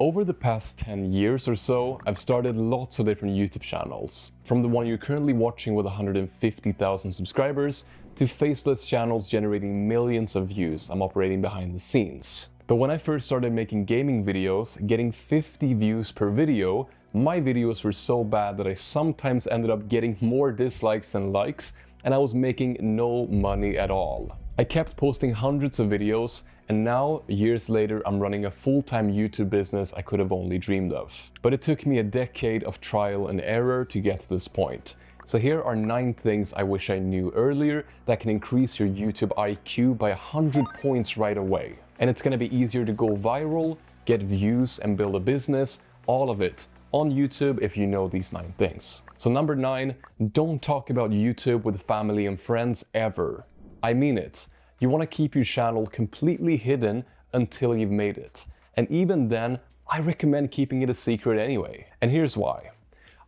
Over the past 10 years or so, I've started lots of different YouTube channels. From the one you're currently watching with 150,000 subscribers, to Faceless channels generating millions of views. I'm operating behind the scenes. But when I first started making gaming videos, getting 50 views per video, my videos were so bad that I sometimes ended up getting more dislikes than likes, and I was making no money at all. I kept posting hundreds of videos, and now, years later, I'm running a full-time YouTube business I could have only dreamed of. But it took me a decade of trial and error to get to this point. So here are 9 things I wish I knew earlier that can increase your YouTube IQ by 100 points right away. And it's gonna be easier to go viral, get views, and build a business, all of it, on YouTube if you know these 9 things. So number 9, don't talk about YouTube with family and friends ever. I mean it. You want to keep your channel completely hidden until you've made it. And even then, I recommend keeping it a secret anyway. And here's why.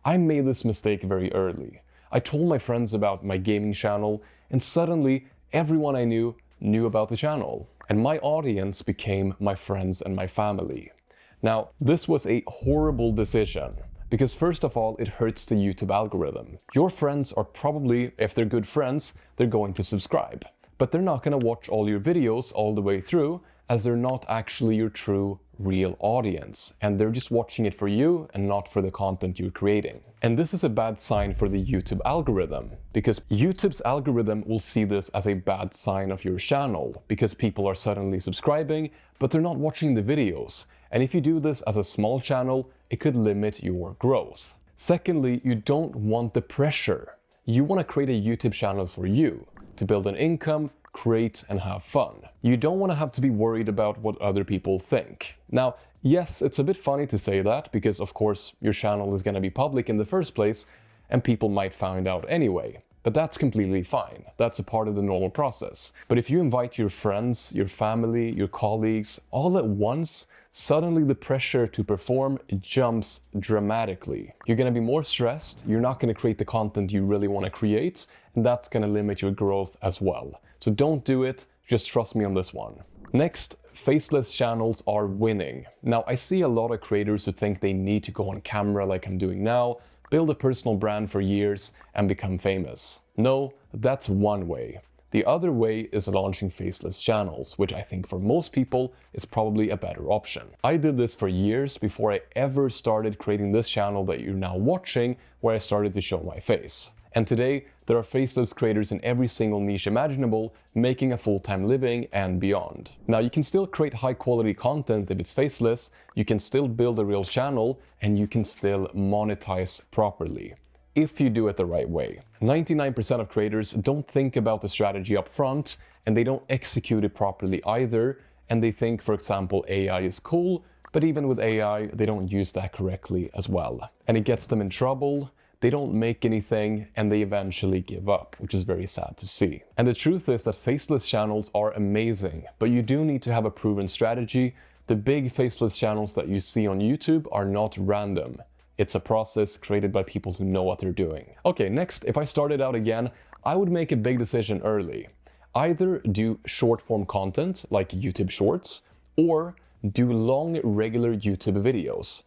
I made this mistake very early. I told my friends about my gaming channel, and suddenly everyone I knew about the channel. And my audience became my friends and my family. Now, this was a horrible decision. Because first of all, it hurts the YouTube algorithm. Your friends are probably, if they're good friends, they're going to subscribe. But they're not going to watch all your videos all the way through, as they're not actually your true, real audience. And they're just watching it for you and not for the content you're creating. And this is a bad sign for the YouTube algorithm, because YouTube's algorithm will see this as a bad sign of your channel, because people are suddenly subscribing, but they're not watching the videos. And if you do this as a small channel, it could limit your growth. Secondly, you don't want the pressure. You want to create a YouTube channel for you, to build an income, create, and have fun. You don't want to have to be worried about what other people think. Now, yes, it's a bit funny to say that, because of course your channel is going to be public in the first place, and people might find out anyway. But that's completely fine. That's a part of the normal process. But if you invite your friends, your family, your colleagues, all at once, suddenly the pressure to perform jumps dramatically. You're going to be more stressed, you're not going to create the content you really want to create, and that's going to limit your growth as well. So don't do it, just trust me on this one. Next, faceless channels are winning. Now, I see a lot of creators who think they need to go on camera like I'm doing now, build a personal brand for years, and become famous. No, that's one way. The other way is launching faceless channels, which I think for most people is probably a better option. I did this for years before I ever started creating this channel that you're now watching, where I started to show my face. And today, there are faceless creators in every single niche imaginable, making a full-time living and beyond. Now, you can still create high-quality content if it's faceless, you can still build a real channel, and you can still monetize properly, if you do it the right way. 99% of creators don't think about the strategy up front, and they don't execute it properly either, and they think, for example, AI is cool, but even with AI, they don't use that correctly as well. And it gets them in trouble, they don't make anything, and they eventually give up, which is very sad to see. And the truth is that faceless channels are amazing, but you do need to have a proven strategy. The big faceless channels that you see on YouTube are not random. It's a process created by people who know what they're doing. Okay, next, if I started out again, I would make a big decision early. Either do short form content like YouTube Shorts, or do long regular YouTube videos.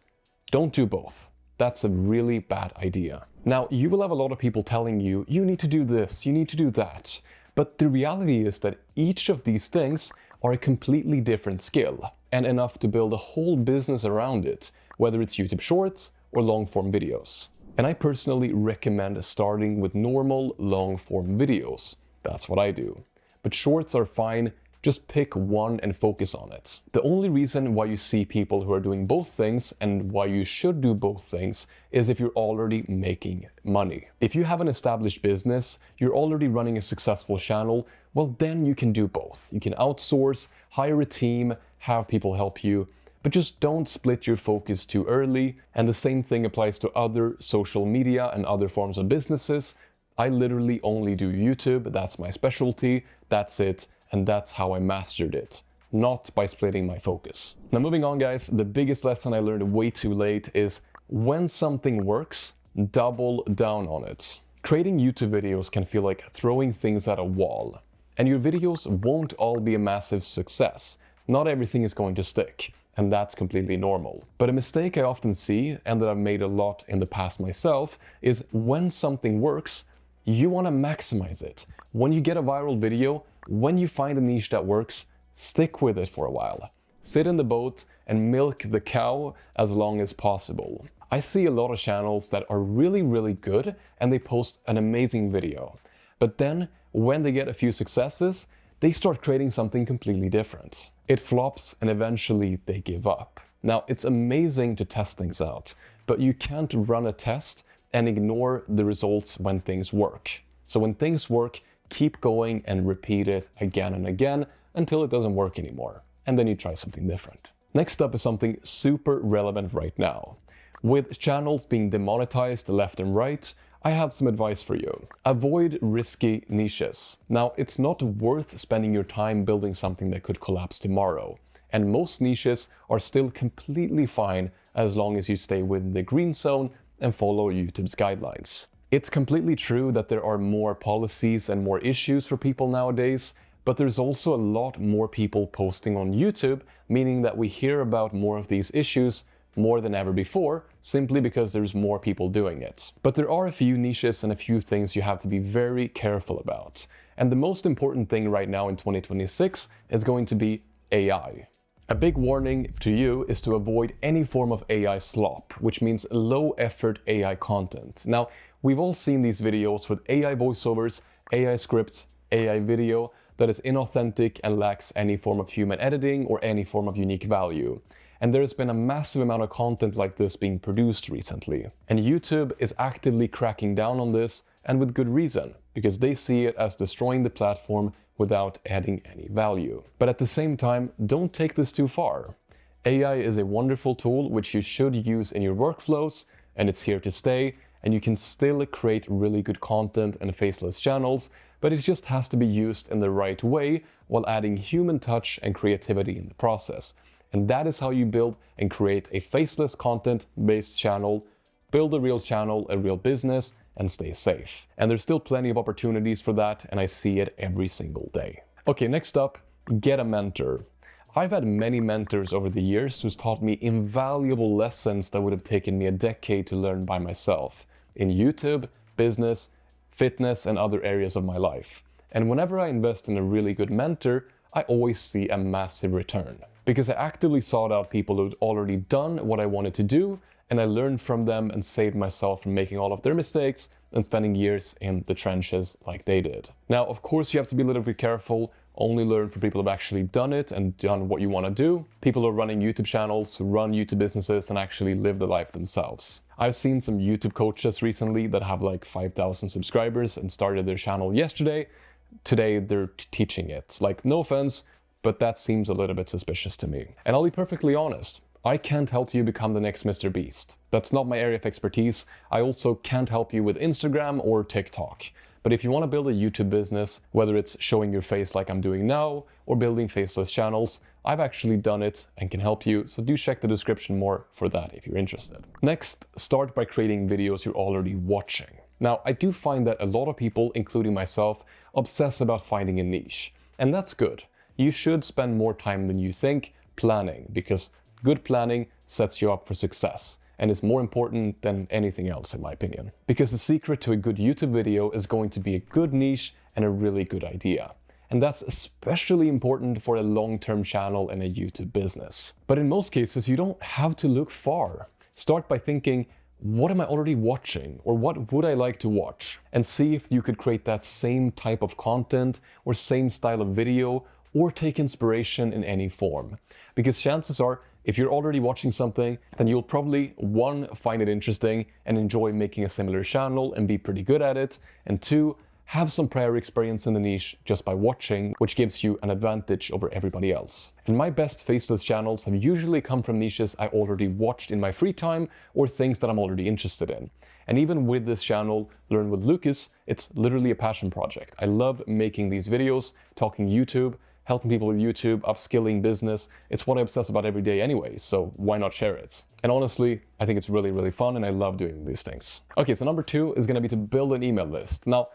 Don't do both. That's a really bad idea. Now, you will have a lot of people telling you, you need to do this, you need to do that. But the reality is that each of these things are a completely different skill, and enough to build a whole business around it, whether it's YouTube Shorts or long-form videos. And I personally recommend starting with normal long-form videos. That's what I do. But shorts are fine, just pick one and focus on it. The only reason why you see people who are doing both things and why you should do both things is if you're already making money. If you have an established business, you're already running a successful channel, well then you can do both. You can outsource, hire a team, have people help you, but just don't split your focus too early. And the same thing applies to other social media and other forms of businesses. I literally only do YouTube, that's my specialty, that's it. And that's how I mastered it, not by splitting my focus. Now moving on guys, the biggest lesson I learned way too late is when something works, double down on it. Creating YouTube videos can feel like throwing things at a wall, and your videos won't all be a massive success. Not everything is going to stick. and that's completely normal. But a mistake I often see, and that I've made a lot in the past myself, is when something works, you want to maximize it. When you get a viral video, when you find a niche that works, stick with it for a while. Sit in the boat and milk the cow as long as possible. I see a lot of channels that are really, really good and they post an amazing video. But then when they get a few successes, they start creating something completely different. It flops and eventually they give up. Now, it's amazing to test things out, but you can't run a test and ignore the results when things work. So when things work, keep going and repeat it again and again until it doesn't work anymore. And then you try something different. Next up is something super relevant right now. With channels being demonetized left and right, I have some advice for you. Avoid risky niches. Now, it's not worth spending your time building something that could collapse tomorrow. And most niches are still completely fine as long as you stay within the green zone and follow YouTube's guidelines. It's completely true that there are more policies and more issues for people nowadays, but there's also a lot more people posting on YouTube, meaning that we hear about more of these issues more than ever before, simply because there's more people doing it. But there are a few niches and a few things you have to be very careful about. And the most important thing right now in 2026 is going to be AI. A big warning to you is to avoid any form of AI slop, which means low effort AI content. Now, we've all seen these videos with AI voiceovers, AI scripts, AI video that is inauthentic and lacks any form of human editing or any form of unique value. And there's been a massive amount of content like this being produced recently. And YouTube is actively cracking down on this, and with good reason, because they see it as destroying the platform without adding any value. But at the same time, don't take this too far. AI is a wonderful tool which you should use in your workflows, and it's here to stay, and you can still create really good content and faceless channels, but it just has to be used in the right way while adding human touch and creativity in the process. And that is how you build and create a faceless content-based channel, build a real channel, a real business, and stay safe. And there's still plenty of opportunities for that, and I see it every single day. Okay, next up, get a mentor. I've had many mentors over the years who's taught me invaluable lessons that would have taken me a decade to learn by myself in YouTube, business, fitness, and other areas of my life. And whenever I invest in a really good mentor, I always see a massive return. Because I actively sought out people who'd already done what I wanted to do, and I learned from them and saved myself from making all of their mistakes and spending years in the trenches like they did. Now, of course, you have to be a little bit careful. Only learn from people who've actually done it and done what you want to do. People who are running YouTube channels, who run YouTube businesses and actually live the life themselves. I've seen some YouTube coaches recently that have like 5,000 subscribers and started their channel yesterday. Today, they're teaching it. Like, no offense, but that seems a little bit suspicious to me. And I'll be perfectly honest, I can't help you become the next Mr. Beast. That's not my area of expertise. I also can't help you with Instagram or TikTok. But if you want to build a YouTube business, whether it's showing your face like I'm doing now or building faceless channels, I've actually done it and can help you, so do check the description more for that if you're interested. Next, start by creating videos you're already watching. Now, I do find that a lot of people, including myself, obsess about finding a niche. And that's good. You should spend more time than you think planning, because good planning sets you up for success and is more important than anything else, in my opinion. Because the secret to a good YouTube video is going to be a good niche and a really good idea. And that's especially important for a long-term channel and a YouTube business. But in most cases, you don't have to look far. Start by thinking, what am I already watching? Or what would I like to watch? And see if you could create that same type of content or same style of video, or take inspiration in any form. Because chances are, if you're already watching something, then you'll probably, 1, find it interesting and enjoy making a similar channel and be pretty good at it, and 2, have some prior experience in the niche just by watching, which gives you an advantage over everybody else. And my best faceless channels have usually come from niches I already watched in my free time or things that I'm already interested in. And even with this channel, Learn with Lucas, it's literally a passion project. I love making these videos, talking YouTube, helping people with YouTube, upskilling business. It's what I obsess about every day anyway, so why not share it? And honestly, I think it's really, really fun and I love doing these things. Okay, so number 2 is gonna be to build an email list. Now,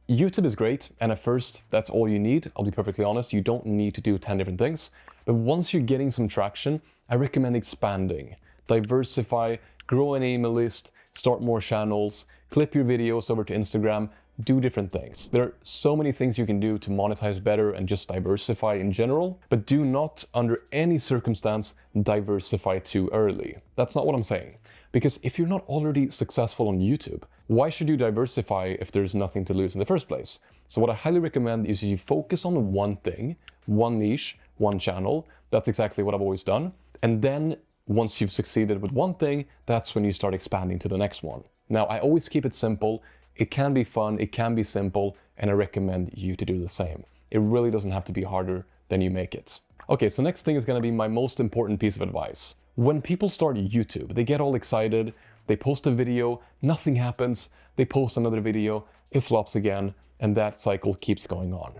YouTube is great, and at first, that's all you need. I'll be perfectly honest, you don't need to do 10 different things. But once you're getting some traction, I recommend expanding. Diversify, grow an email list, start more channels, clip your videos over to Instagram, do different things. There are so many things you can do to monetize better and just diversify in general, but do not, under any circumstance, diversify too early. That's not what I'm saying. Because if you're not already successful on YouTube, why should you diversify if there's nothing to lose in the first place? So what I highly recommend is you focus on one thing, one niche, one channel. That's exactly what I've always done. And then once you've succeeded with one thing, that's when you start expanding to the next one. Now, I always keep it simple. It can be fun, it can be simple, and I recommend you to do the same. It really doesn't have to be harder than you make it. Okay, so next thing is gonna be my most important piece of advice. When people start YouTube, they get all excited, they post a video, nothing happens, they post another video, it flops again, and that cycle keeps going on.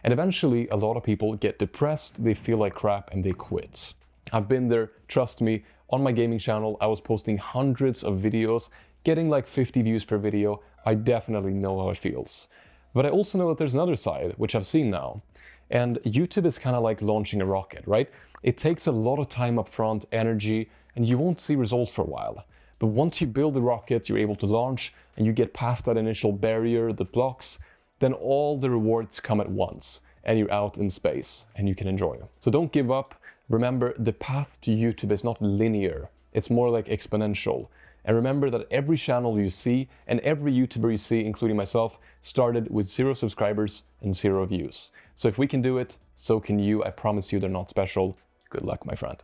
And eventually, a lot of people get depressed, they feel like crap, and they quit. I've been there, trust me. On my gaming channel, I was posting hundreds of videos, getting like 50 views per video. I definitely know how it feels. But I also know that there's another side, which I've seen now. And YouTube is kind of like launching a rocket, right? It takes a lot of time up front, energy, and you won't see results for a while. But once you build the rocket, you're able to launch, and you get past that initial barrier, the blocks, then all the rewards come at once, and you're out in space, and you can enjoy. So don't give up. Remember, the path to YouTube is not linear. It's more like exponential. And remember that every channel you see and every YouTuber you see, including myself, started with 0 subscribers and 0 views. So if we can do it, so can you. I promise you they're not special. Good luck, my friend.